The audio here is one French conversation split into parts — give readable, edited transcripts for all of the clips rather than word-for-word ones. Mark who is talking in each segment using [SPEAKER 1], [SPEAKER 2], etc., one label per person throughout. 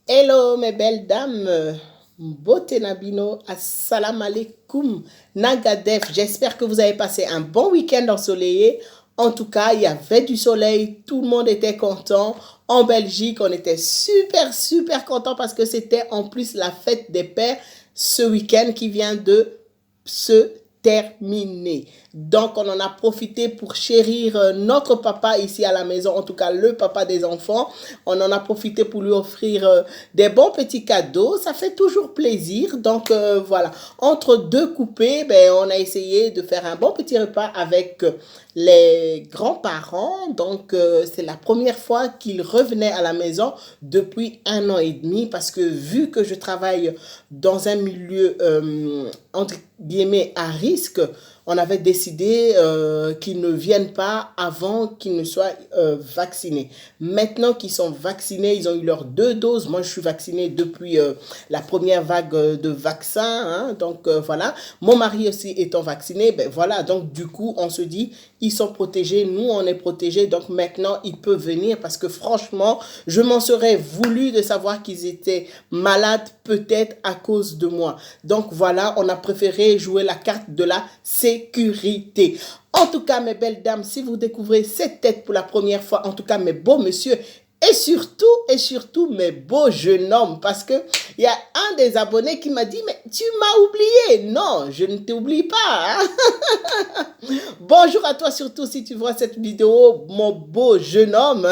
[SPEAKER 1] Hello mes belles dames, Mbote Nabino, Assalamu alaikum, Nagadef. J'espère que vous avez passé un bon week-end ensoleillé. En tout cas, il y avait du soleil, tout le monde était content. En Belgique, on était super content parce que c'était en plus la fête des pères ce week-end qui vient de se terminer. Donc, on en a profité pour chérir notre papa ici à la maison, en tout cas le papa des enfants. On en a profité pour lui offrir des bons petits cadeaux. Ça fait toujours plaisir. Donc, voilà. Entre deux coupés, ben, on a essayé de faire un bon petit repas avec les grands-parents. Donc, c'est la première fois qu'ils revenaient à la maison depuis 1 an et demi parce que vu que je travaille dans un milieu entre guillemets à risque, on avait décidé qu'ils ne viennent pas avant qu'ils ne soient vaccinés. Maintenant qu'ils sont vaccinés, ils ont eu leurs 2 doses. Moi, je suis vaccinée depuis la première vague de vaccins. Hein, donc, voilà. Mon mari aussi étant vacciné, ben voilà. Donc, du coup, on se dit, ils sont protégés, nous, on est protégés. Donc, maintenant, ils peuvent venir parce que franchement, je m'en serais voulu de savoir qu'ils étaient malades peut-être à cause de moi. Donc, voilà, on a préféré jouer la carte de la sécurité. En tout cas, mes belles dames, si vous découvrez cette tête pour la première fois, en tout cas, mes beaux messieurs, et surtout, mes beaux jeunes hommes, parce que il y a un des abonnés qui m'a dit, mais tu m'as oublié. Non, je ne t'oublie pas. Hein? Bonjour à toi, surtout si tu vois cette vidéo, mon beau jeune homme.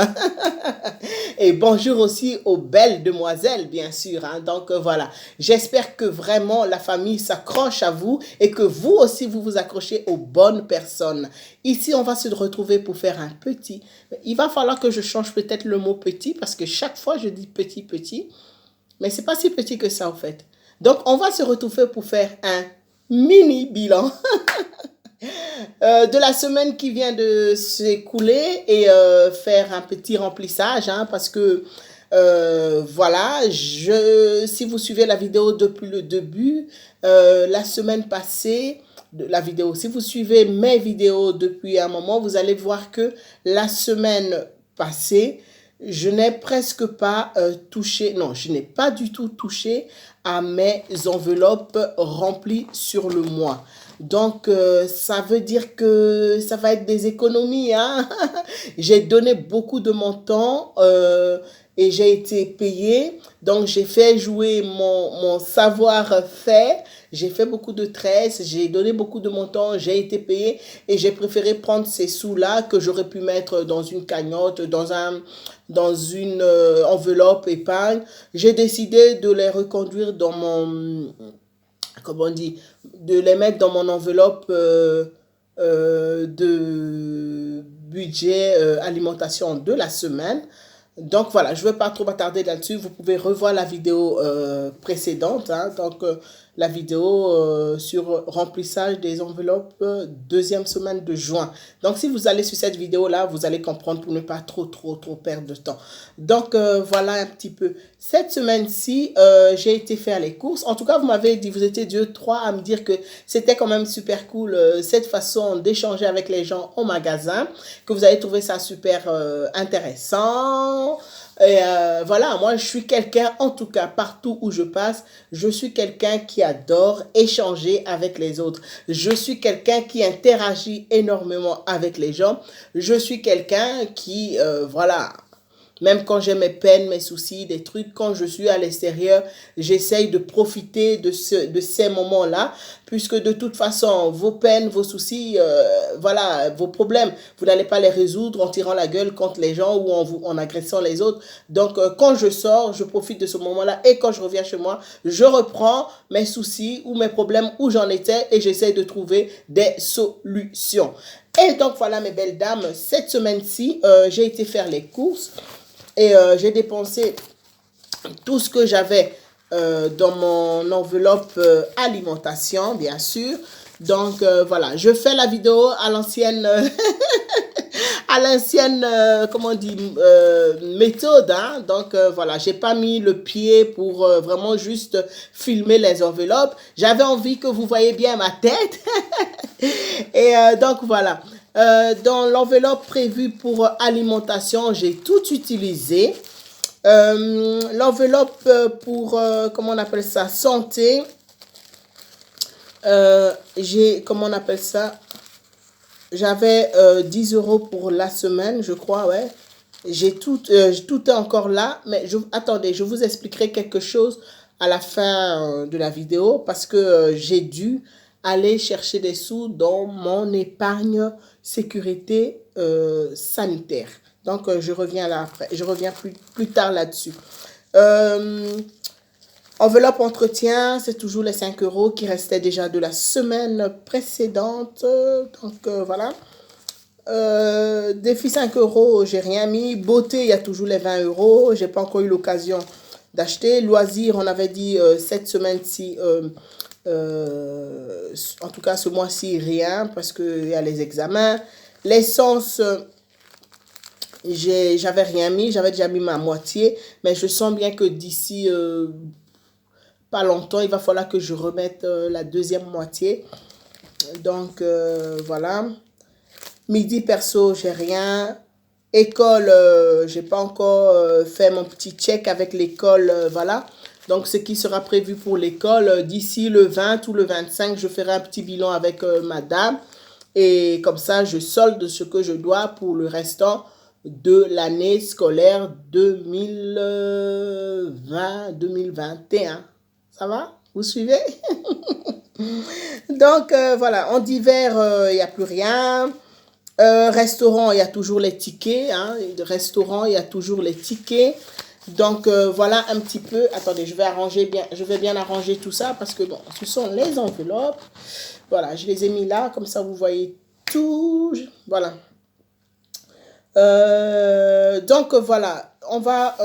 [SPEAKER 1] Et bonjour aussi aux belles demoiselles, bien sûr. Hein. Donc voilà, j'espère que vraiment la famille s'accroche à vous et que vous aussi, vous vous accrochez aux bonnes personnes. Ici, on va se retrouver pour faire un petit. Il va falloir que je change peut-être le mot petit parce que chaque fois, je dis petit, mais c'est pas si petit que ça en fait. Donc, on va se retrouver pour faire un mini bilan de la semaine qui vient de s'écouler et faire un petit remplissage hein, parce que voilà, si vous suivez la vidéo depuis le début, la semaine passée, la vidéo, si vous suivez mes vidéos depuis un moment, vous allez voir que la semaine passée, je n'ai presque pas touché, non, je n'ai pas du tout touché à mes enveloppes remplies sur le mois. Donc, ça veut dire que ça va être des économies. Hein? J'ai donné beaucoup de mon temps et j'ai été payée. Donc, j'ai fait jouer mon savoir-faire. J'ai fait beaucoup de tresses, j'ai donné beaucoup de mon temps, j'ai été payée et j'ai préféré prendre ces sous-là que j'aurais pu mettre dans une cagnotte, dans une enveloppe épargne. J'ai décidé de les reconduire dans mon comment on dit, de les mettre dans mon enveloppe de budget alimentation de la semaine. Donc voilà, je ne vais pas trop m'attarder là-dessus. Vous pouvez revoir la vidéo précédente. Hein, donc la vidéo sur remplissage des enveloppes deuxième semaine de juin. Donc si vous allez sur cette vidéo-là, vous allez comprendre pour ne pas trop perdre de temps. Donc voilà un petit peu. Cette semaine-ci, j'ai été faire les courses. En tout cas, vous m'avez dit, vous étiez 2, 3 à me dire que c'était quand même super cool cette façon d'échanger avec les gens au magasin, que vous avez trouvé ça super intéressant. Et voilà, moi je suis quelqu'un, en tout cas partout où je passe, je suis quelqu'un qui adore échanger avec les autres. Je suis quelqu'un qui interagit énormément avec les gens. Je suis quelqu'un qui, voilà, même quand j'ai mes peines, mes soucis, des trucs, quand je suis à l'extérieur, j'essaye de profiter de ces moments-là, puisque de toute façon, vos peines, vos soucis, voilà, vos problèmes, vous n'allez pas les résoudre en tirant la gueule contre les gens ou en agressant les autres. Donc, quand je sors, je profite de ce moment-là et quand je reviens chez moi, je reprends mes soucis ou mes problèmes où j'en étais et j'essaye de trouver des solutions. Et donc, voilà mes belles dames, cette semaine-ci, j'ai été faire les courses. Et j'ai dépensé tout ce que j'avais dans mon enveloppe alimentation, bien sûr. Donc, voilà, je fais la vidéo à l'ancienne, à l'ancienne, comment on dit, méthode. Hein? Donc, voilà, j'ai pas mis le pied pour vraiment juste filmer les enveloppes. J'avais envie que vous voyez bien ma tête. Et donc, voilà. Dans l'enveloppe prévue pour alimentation, j'ai tout utilisé. L'enveloppe pour, comment on appelle ça, santé, comment on appelle ça, j'avais 10 € pour la semaine, je crois, ouais. J'ai tout est encore là, mais attendez, je vous expliquerai quelque chose à la fin de la vidéo parce que j'ai dû aller chercher des sous dans mon épargne sécurité sanitaire. Donc, je reviens là après, je reviens plus tard là-dessus. Enveloppe entretien, c'est toujours les 5 € qui restaient déjà de la semaine précédente. Donc, voilà. Défi 5 €, j'ai rien mis. Beauté, il y a toujours les 20 €. J'ai pas encore eu l'occasion d'acheter. Loisirs, on avait dit cette semaine-ci, en tout cas ce mois-ci, rien parce qu'il y a les examens. L'essence, j'avais rien mis. J'avais déjà mis ma moitié. Mais je sens bien que d'ici pas longtemps, il va falloir que je remette la deuxième moitié. Donc, voilà. Midi perso, j'ai rien. École, j'ai pas encore fait mon petit check avec l'école, voilà. Donc, ce qui sera prévu pour l'école, d'ici le 20 ou le 25, je ferai un petit bilan avec madame. Et comme ça, je solde ce que je dois pour le restant de l'année scolaire 2020-2021. Ça va? Vous suivez? Donc, voilà. En d'hiver, il n'y a plus rien. Restaurant, il y a toujours les tickets. Hein. Restaurant, il y a toujours les tickets. Donc, voilà un petit peu. Attendez, je vais bien arranger tout ça parce que, bon, ce sont les enveloppes. Voilà, je les ai mis là. Comme ça, vous voyez tout. Voilà. Donc, voilà. On va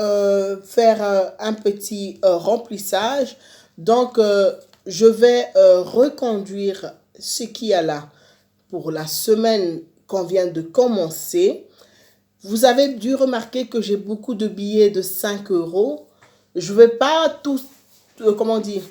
[SPEAKER 1] faire un petit remplissage. Donc, je vais reconduire ce qu'il y a là pour la semaine qu'on vient de commencer. Vous avez dû remarquer que j'ai beaucoup de billets de 5 €. Je ne vais pas tous, comment dire,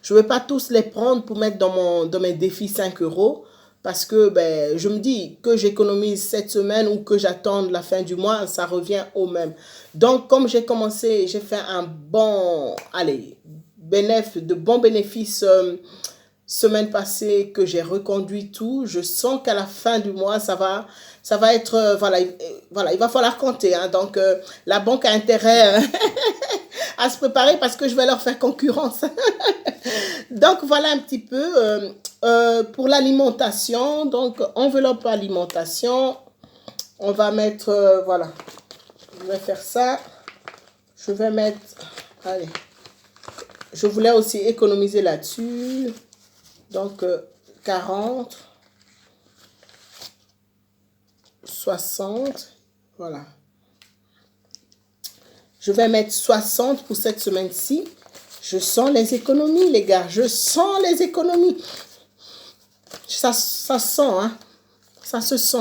[SPEAKER 1] je ne vais pas tous les prendre pour mettre dans mes défis 5 € parce que ben, je me dis que j'économise cette semaine ou que j'attende la fin du mois, ça revient au même. Donc, comme j'ai commencé, j'ai fait un bon, allez, de bons bénéfices semaine passée que j'ai reconduit tout, je sens qu'à la fin du mois, ça va être, voilà, il va falloir compter. Hein, donc, la banque a intérêt à se préparer parce que je vais leur faire concurrence. Donc, voilà un petit peu pour l'alimentation. Donc, enveloppe alimentation, on va mettre, voilà, je vais faire ça. Je vais mettre, allez, je voulais aussi économiser là-dessus. Donc, 40, 60, voilà. Je vais mettre 60 pour cette semaine-ci. Je sens les économies, les gars. Je sens les économies. Ça sent, hein. Ça se sent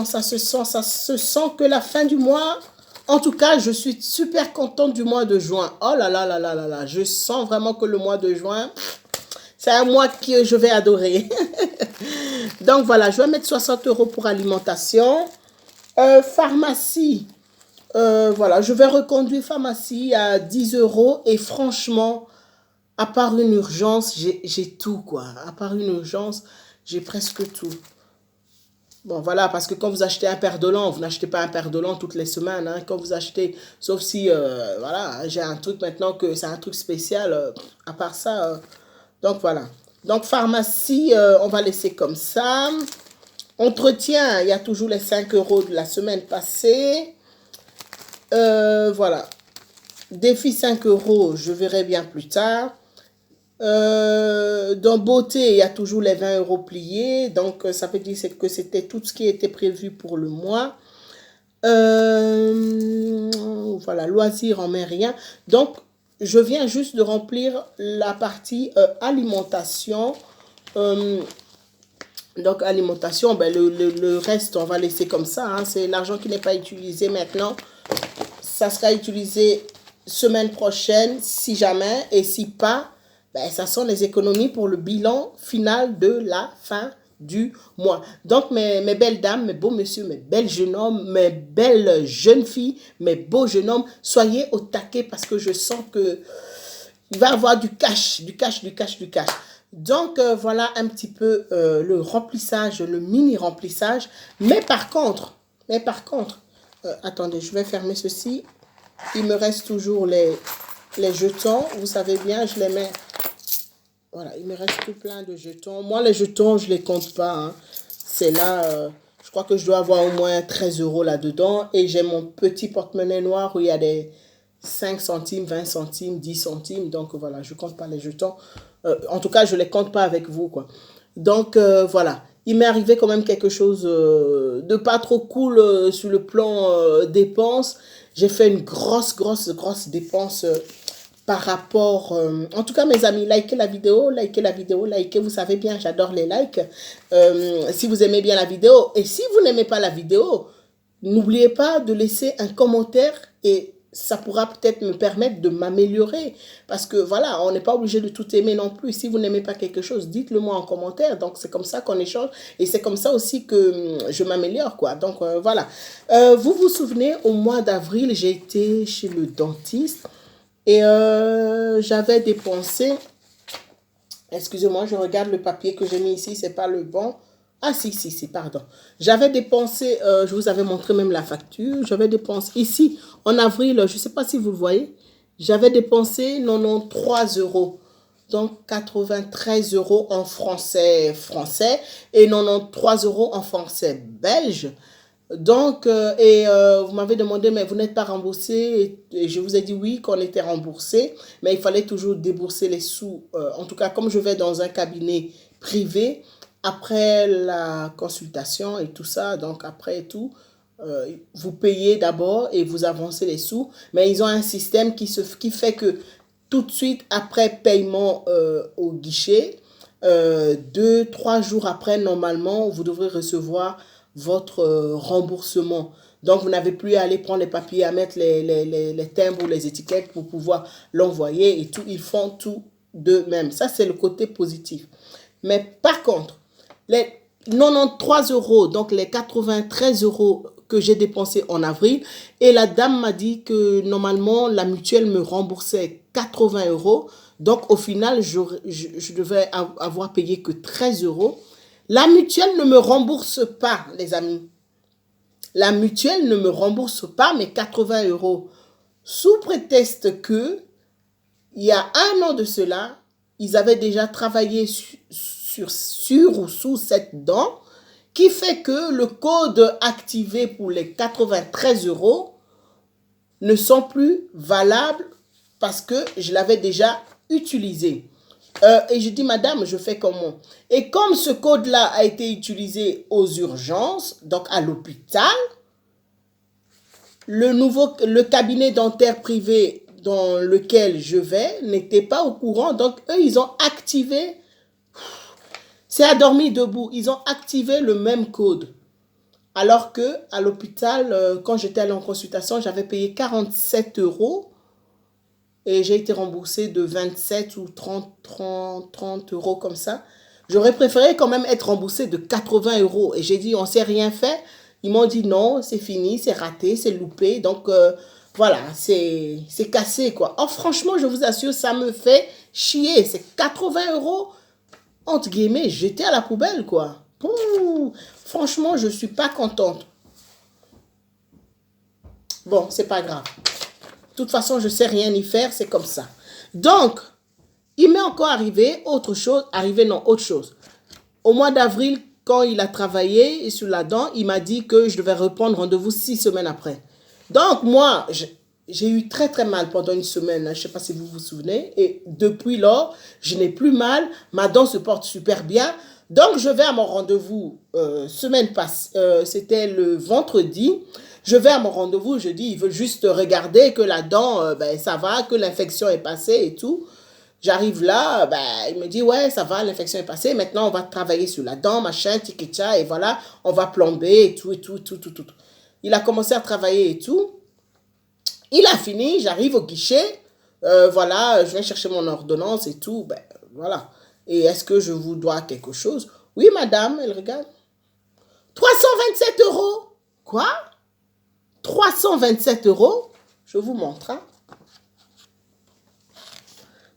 [SPEAKER 1] que la fin du mois... En tout cas, je suis super contente du mois de juin. Oh là là là là là là. Je sens vraiment que le mois de juin... C'est un mois que je vais adorer. Donc, voilà, je vais mettre 60 € pour alimentation. Pharmacie, voilà, je vais reconduire pharmacie à 10 €. Et franchement, à part une urgence, j'ai tout, quoi. À part une urgence, j'ai presque tout. Bon, voilà, parce que quand vous achetez un père-de-lans, vous n'achetez pas un père-de-lans toutes les semaines. Hein, quand vous achetez, sauf si, voilà, j'ai un truc maintenant que c'est un truc spécial. À part ça... donc, voilà. Donc, pharmacie, on va laisser comme ça. Entretien, il y a toujours les 5 € de la semaine passée. Voilà. Défi 5 €, je verrai bien plus tard. Dans beauté, il y a toujours les 20 € pliés. Donc, ça veut dire que c'était tout ce qui était prévu pour le mois. Voilà, loisirs, on met rien. Donc, je viens juste de remplir la partie alimentation. Donc, alimentation, ben, le reste, on va laisser comme ça. Hein. C'est l'argent qui n'est pas utilisé maintenant. Ça sera utilisé semaine prochaine, si jamais. Et si pas, ben, ça sont les économies pour le bilan final de la fin du mois. Donc, mes belles dames, mes beaux messieurs, mes belles jeunes hommes, mes belles jeunes filles, mes beaux jeunes hommes, soyez au taquet parce que je sens que il va y avoir du cash, du cash, du cash, du cash. Donc, voilà un petit peu le remplissage, le mini remplissage. Mais par contre, attendez, je vais fermer ceci. Il me reste toujours les jetons. Vous savez bien, je les mets. Voilà, il me reste tout plein de jetons. Moi, les jetons, je ne les compte pas. Hein. C'est là, je crois que je dois avoir au moins 13 € là-dedans. Et j'ai mon petit porte-monnaie noir où il y a des 5 centimes, 20 centimes, 10 centimes. Donc, voilà, je ne compte pas les jetons. En tout cas, je ne les compte pas avec vous, quoi. Donc, voilà. Il m'est arrivé quand même quelque chose de pas trop cool sur le plan dépenses. J'ai fait une grosse dépense par rapport... en tout cas, mes amis, likez la vidéo, likez. Vous savez bien, j'adore les likes. Si vous aimez bien la vidéo, et si vous n'aimez pas la vidéo, n'oubliez pas de laisser un commentaire et ça pourra peut-être me permettre de m'améliorer. Parce que voilà, on n'est pas obligé de tout aimer non plus. Si vous n'aimez pas quelque chose, dites-le moi en commentaire. Donc, c'est comme ça qu'on échange. Et c'est comme ça aussi que je m'améliore, quoi. Donc, voilà. Vous vous souvenez, au mois d'avril, j'ai été chez le dentiste. Et j'avais dépensé... Excusez-moi, je regarde le papier que j'ai mis ici. C'est pas le bon... Ah, si, pardon. J'avais dépensé, je vous avais montré même la facture, j'avais dépensé ici, en avril, je ne sais pas si vous le voyez, j'avais dépensé 93 €. Donc, 93 € en français et 93 € en français belge. Donc, vous m'avez demandé, mais vous n'êtes pas remboursé? Et je vous ai dit oui, qu'on était remboursé, mais il fallait toujours débourser les sous. En tout cas, comme je vais dans un cabinet privé, après la consultation et tout ça, donc après tout, vous payez d'abord et vous avancez les sous. Mais ils ont un système qui fait que tout de suite après paiement au guichet, 2-3 jours après, normalement, vous devrez recevoir votre remboursement. Donc, vous n'avez plus à aller prendre les papiers, à mettre les timbres ou les étiquettes pour pouvoir l'envoyer et tout. Ils font tout d'eux-mêmes. Ça, c'est le côté positif. Mais par contre, les 93 €, donc les 93 € que j'ai dépensés en avril, et la dame m'a dit que normalement, la mutuelle me remboursait 80 €. Donc, au final, je devais avoir payé que 13 €. La mutuelle ne me rembourse pas, les amis. La mutuelle ne me rembourse pas mes 80 €. Sous prétexte que, il y a un an de cela, ils avaient déjà travaillé sur ou sous cette dent, qui fait que le code activé pour les 93 € ne sont plus valables parce que je l'avais déjà utilisé. Et je dis, madame, je fais comment? Et comme ce code-là a été utilisé aux urgences, donc à l'hôpital, le cabinet dentaire privé dans lequel je vais n'était pas au courant. Donc, eux, ils ont activé, c'est à dormir debout, ils ont activé le même code. Alors que à l'hôpital, quand j'étais allée en consultation, j'avais payé 47 € et j'ai été remboursée de 27 ou 30 € comme ça. J'aurais préféré quand même être remboursée de 80 € et j'ai dit, on ne s'est rien fait. Ils m'ont dit non, c'est fini, c'est raté, c'est loupé. Donc, voilà, c'est cassé, quoi. Oh, franchement, je vous assure, ça me fait chier. C'est 80 €, entre guillemets, jetés à la poubelle, quoi. Pouh, franchement, je ne suis pas contente. Bon, c'est pas grave. De toute façon, je ne sais rien y faire, c'est comme ça. Donc, il m'est encore arrivé autre chose. Autre chose. Au mois d'avril, quand il a travaillé sur la dent, il m'a dit que je devais reprendre rendez-vous 6 semaines après. Donc, moi, j'ai eu très très mal pendant une semaine. Je ne sais pas si vous vous souvenez. Et depuis lors, je n'ai plus mal. Ma dent se porte super bien. Donc, je vais à mon rendez-vous semaine passée. C'était le vendredi. Je vais à mon rendez-vous. Je dis, il veut juste regarder que la dent, ça va, que l'infection est passée et tout. J'arrive là, il me dit, ouais, ça va, l'infection est passée. Maintenant, on va travailler sur la dent, machin, tiki-tcha, et voilà, on va plomber et tout. Il a commencé à travailler et tout. Il a fini, j'arrive au guichet. Voilà, je viens chercher mon ordonnance et tout. Voilà. Et est-ce que je vous dois quelque chose? Oui, madame, elle regarde. 327 euros. Quoi? 327 euros? Je vous montre. Hein.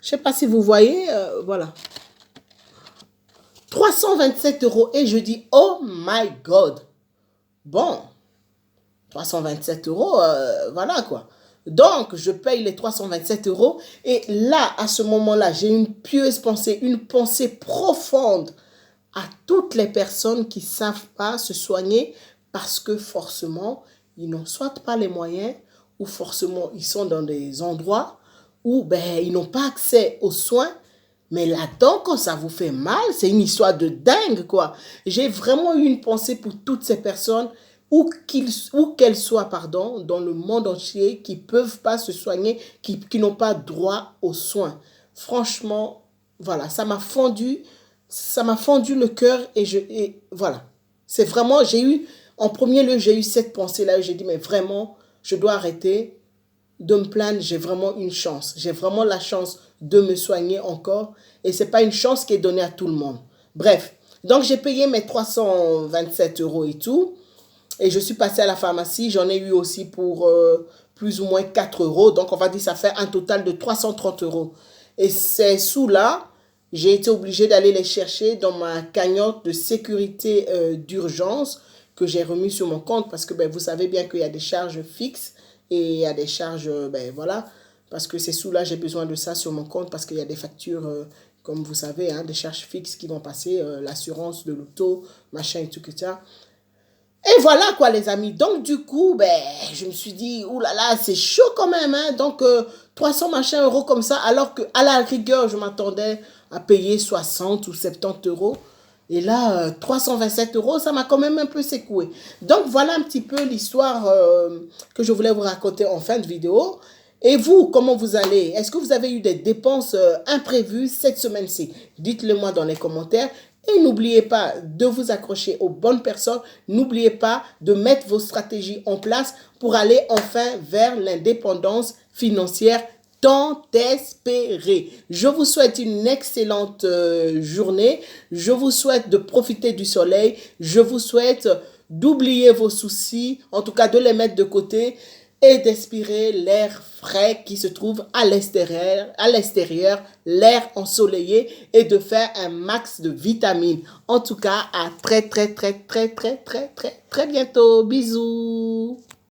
[SPEAKER 1] Je ne sais pas si vous voyez. Voilà. 327 euros. Et je dis, oh my God. Bon. 327 euros, voilà quoi. Donc, je paye les 327 euros. Et là, à ce moment-là, j'ai une pieuse pensée, une pensée profonde à toutes les personnes qui ne savent pas se soigner parce que forcément, ils n'ont soit pas les moyens ou forcément, ils sont dans des endroits où ben, ils n'ont pas accès aux soins. Mais là-dedans, quand ça vous fait mal, c'est une histoire de dingue, quoi. J'ai vraiment eu une pensée pour toutes ces personnes, où qu'elles soient, pardon, dans le monde entier, qui ne peuvent pas se soigner, qui n'ont pas droit aux soins. Franchement, voilà, ça m'a fendu le cœur et voilà. C'est vraiment, en premier lieu, j'ai eu cette pensée-là, j'ai dit, mais vraiment, je dois arrêter de me plaindre, j'ai vraiment une chance. J'ai vraiment la chance de me soigner encore et ce n'est pas une chance qui est donnée à tout le monde. Bref, donc j'ai payé mes 327 euros et tout et je suis passée à la pharmacie. J'en ai eu aussi pour plus ou moins 4 euros. Donc on va dire ça fait un total de 330 euros. Et ces sous-là, j'ai été obligée d'aller les chercher dans ma cagnotte de sécurité d'urgence que j'ai remis sur mon compte parce que ben, vous savez bien qu'il y a des charges fixes et il y a des charges, ben voilà, parce que ces sous-là, j'ai besoin de ça sur mon compte parce qu'il y a des factures, comme vous savez, hein, des charges fixes qui vont passer, l'assurance de l'auto, machin et tout que ça. Et voilà quoi les amis, donc du coup, ben, je me suis dit, oulala, c'est chaud quand même, hein? Donc 300 machin euros comme ça, alors qu'à la rigueur, je m'attendais à payer 60 ou 70 euros. Et là, 327 euros, ça m'a quand même un peu secoué. Donc voilà un petit peu l'histoire que je voulais vous raconter en fin de vidéo. Et vous, comment vous allez? Est-ce que vous avez eu des dépenses imprévues cette semaine-ci? Dites-le moi dans les commentaires. Et n'oubliez pas de vous accrocher aux bonnes personnes. N'oubliez pas de mettre vos stratégies en place pour aller enfin vers l'indépendance financière tant espérée. Je vous souhaite une excellente journée. Je vous souhaite de profiter du soleil. Je vous souhaite d'oublier vos soucis, en tout cas de les mettre de côté et d'aspirer l'air frais qui se trouve à l'extérieur, l'air ensoleillé et de faire un max de vitamines. En tout cas, à très bientôt. Bisous.